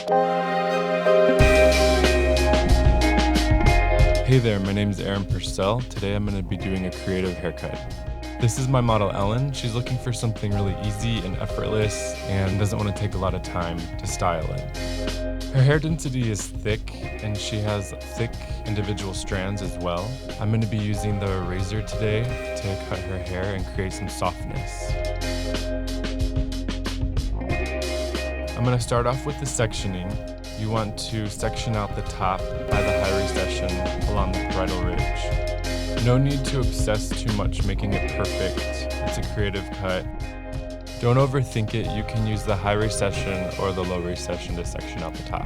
Hey there, my name is Aaron Purcell. Today I'm going to be doing a creative haircut. This is my model Ellen. She's looking for something really easy and effortless and doesn't want to take a lot of time to style it. Her hair density is thick and she has thick individual strands as well. I'm going to be using the razor today to cut her hair and create some softness. I'm going to start off with the sectioning. You want to section out the top by the high recession along the bridal ridge. No need to obsess too much making it perfect. It's a creative cut. Don't overthink it. You can use the high recession or the low recession to section out the top.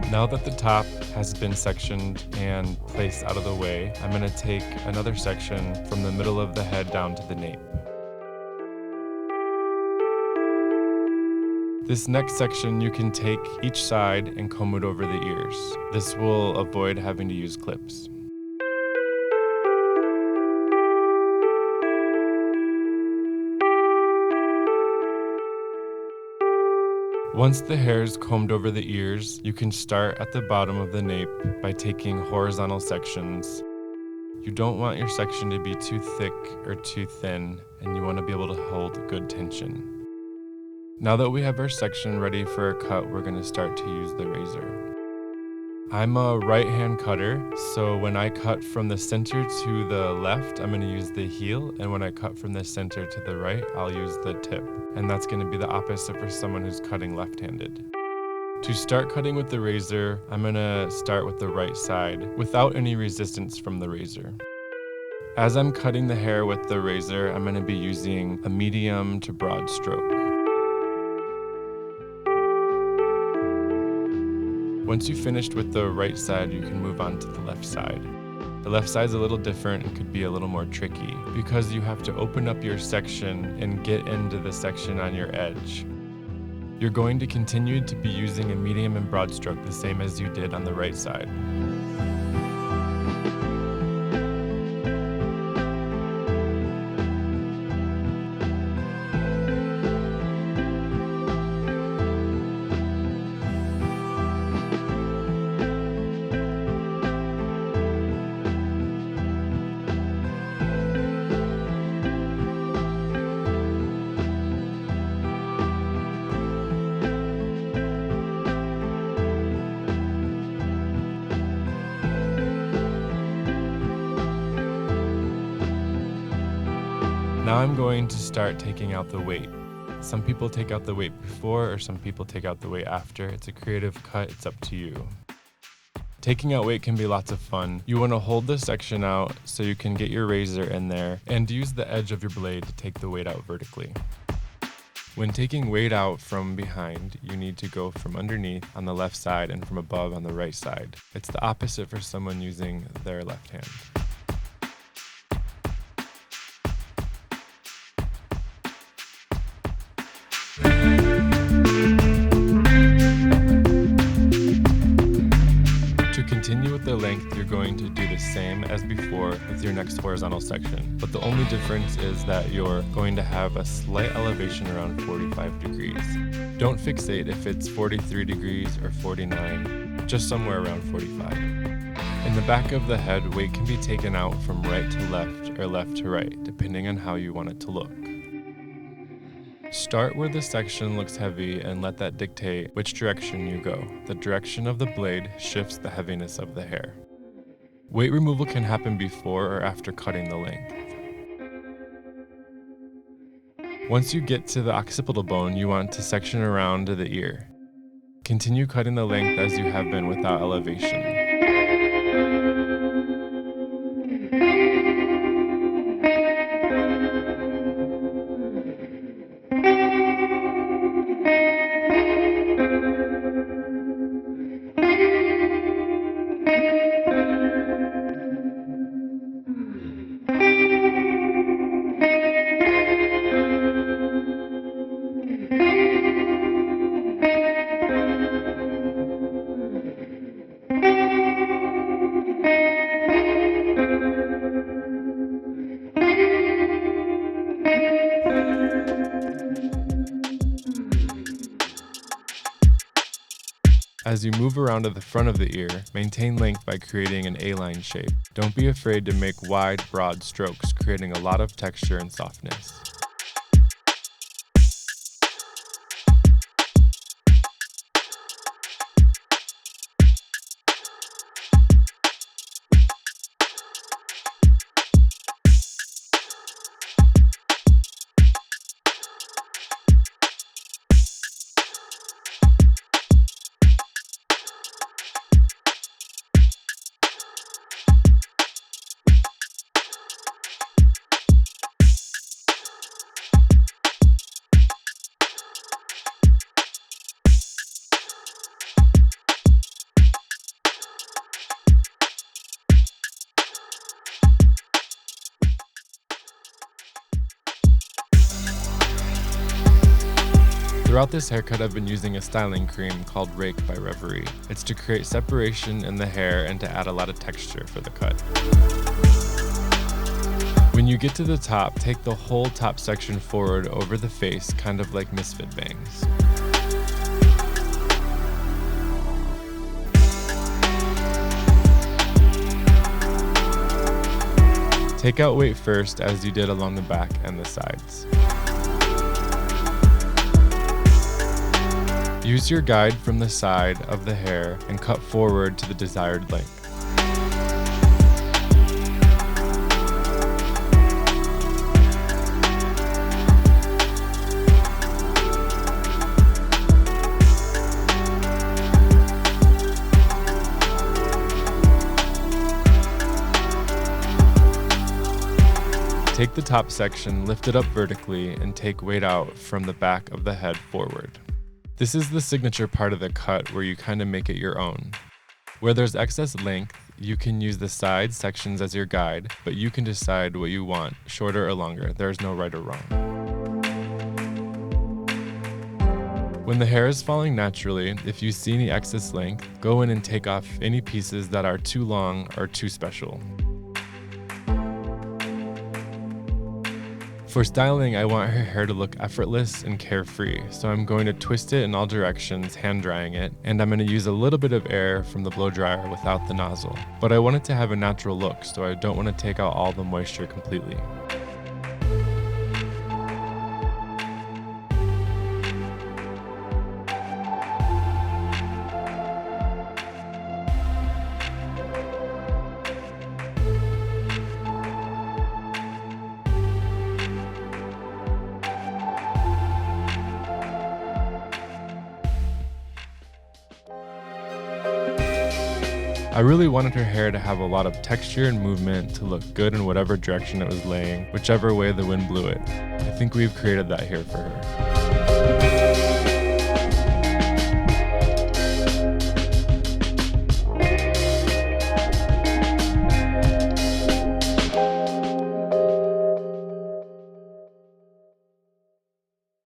Now that the top has been sectioned and placed out of the way, I'm going to take another section from the middle of the head down to the nape. This next section you can take each side and comb it over the ears. This will avoid having to use clips. Once the hair is combed over the ears, you can start at the bottom of the nape by taking horizontal sections. You don't want your section to be too thick or too thin, and you want to be able to hold good tension. Now that we have our section ready for a cut, we're going to start to use the razor. I'm a right-hand cutter, so when I cut from the center to the left, I'm going to use the heel, and when I cut from the center to the right, I'll use the tip. And that's going to be the opposite for someone who's cutting left-handed. To start cutting with the razor, I'm going to start with the right side without any resistance from the razor. As I'm cutting the hair with the razor, I'm going to be using a medium to broad stroke. Once you've finished with the right side, you can move on to the left side. The left side's a little different and could be a little more tricky because you have to open up your section and get into the section on your edge. You're going to continue to be using a medium and broad stroke the same as you did on the right side. Now I'm going to start taking out the weight. Some people take out the weight before or some people take out the weight after. It's a creative cut, it's up to you. Taking out weight can be lots of fun. You want to hold the section out so you can get your razor in there and use the edge of your blade to take the weight out vertically. When taking weight out from behind, you need to go from underneath on the left side and from above on the right side. It's the opposite for someone using their left hand. To continue with the length, you're going to do the same as before with your next horizontal section, but the only difference is that you're going to have a slight elevation around 45 degrees. Don't fixate if it's 43 degrees or 49, just somewhere around 45. In the back of the head, weight can be taken out from right to left or left to right, depending on how you want it to look. Start where the section looks heavy and let that dictate which direction you go. The direction of the blade shifts the heaviness of the hair. Weight removal can happen before or after cutting the length. Once you get to the occipital bone, you want to section around to the ear. Continue cutting the length as you have been without elevation. As you move around to the front of the ear, maintain length by creating an A-line shape. Don't be afraid to make wide, broad strokes, creating a lot of texture and softness. Throughout this haircut, I've been using a styling cream called Rake by Reverie. It's to create separation in the hair and to add a lot of texture for the cut. When you get to the top, take the whole top section forward over the face, kind of like misfit bangs. Take out weight first, as you did along the back and the sides. Use your guide from the side of the hair and cut forward to the desired length. Take the top section, lift it up vertically, and take weight out from the back of the head forward. This is the signature part of the cut where you kind of make it your own. Where there's excess length, you can use the side sections as your guide, but you can decide what you want, shorter or longer. There's no right or wrong. When the hair is falling naturally, if you see any excess length, go in and take off any pieces that are too long or too special. For styling, I want her hair to look effortless and carefree, so I'm going to twist it in all directions, hand drying it, and I'm going to use a little bit of air from the blow dryer without the nozzle. But I want it to have a natural look, so I don't want to take out all the moisture completely. I really wanted her hair to have a lot of texture and movement to look good in whatever direction it was laying, whichever way the wind blew it. I think we've created that here for her.